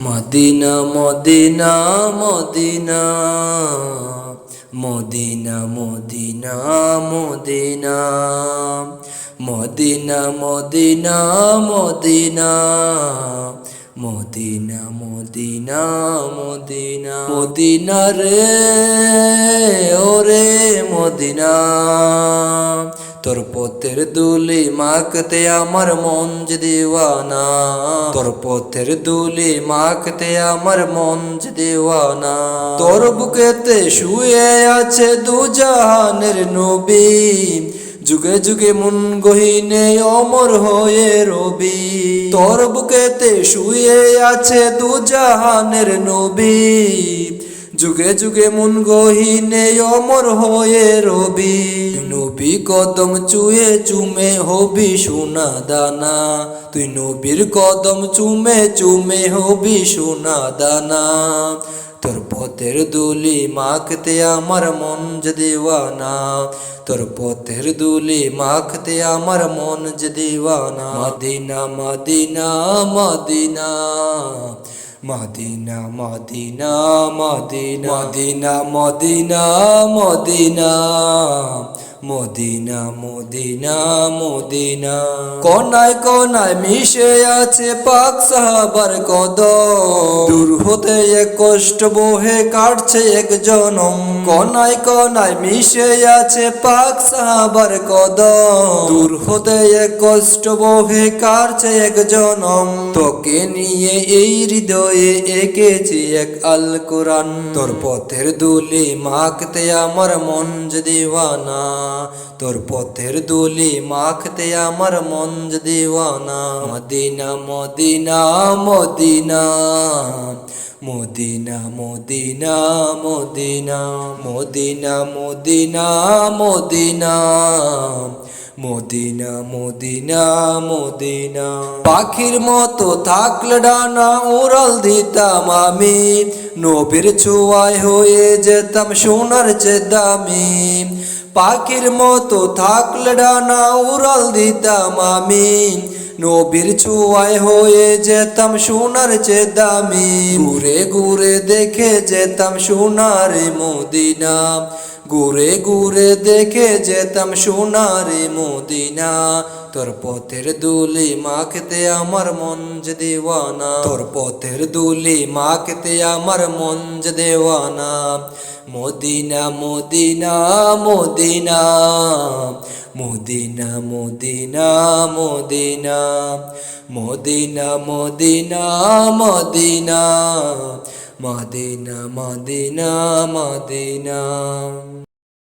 Medina Medina Medina Medina Medina Medina Medina Medina Medina Medina Medina Medina Medina রে ওরে Medina তোর পথের দুলি মাখতে আমার মন যে দিওয়ানা তোর পথের দুলি মাখতে আমার মন যে দিওয়ানা তোর বুকেতে শুয়ে আছে দু জাহানের নবী যুগে যুগে মন গহিনে অমর হয়ে রবি তোর বুকেতে শুয়ে আছে দু জাহানের নবী যুগে যুগে মন গহিনে অমর হয়ে রবি নবী কদম চুয়ে চুমে হবি সোনা দানা তুই নবীর কদম চুমে চুমে হবি সোনা দানা তোর পথের দুলি মাখতে আমার মন যে দিওয়ানা তোর পথের দুলি মাখতে আমার মন যে দিওয়ানা Madina Medina Medina Medina Medina Medina Medina Medina Medina Medina Madina কোনায় কোনায় মিশে আছে পাক সাহাবার কদম দূর হতে এক কষ্ট বহে কাটছে এক জনম কোনায় কোনায় মিশে আছে পাক সাহাবার কদম দূর হতে এক কষ্ট বহে কাটছে এক জনম তোকে নিয়ে এই হৃদয়ে এঁকেছি এক আল কোরআন তোর পথের দুলি মাখতে আমার মন যে দিওয়ানা তোর পথের দুলি মাখতে আমার মন যে দিওয়ানা Madina Medina Medina Medina Medina Medina Medina Medina Medina Medina Medina Madina পাখির মতো থাকলে ডানা উড়াল দিতাম আমি নবীর ছোঁয়ায় হয়ে যেতাম সোনার চেয়ে দামি পাখির মতো থাকলে ডানা উড়াল দিতাম আমি নবীর ছোঁয়ায় হয়ে যেতাম সোনার চেয়ে দামি ঘুরে ঘুরে দেখে যেতাম সোনার মদিনা ঘুরে ঘুরে দেখে যেতাম সোনার মদিনা তোর পথের দুলি মাখতে আমার মন যে দিওয়ানা তোর পথের দুলি মাখতে আমার মন যে দিওয়ানা Madina Medina Medina Medina Medina Medina Medina Medina Medina Medina Medina Medina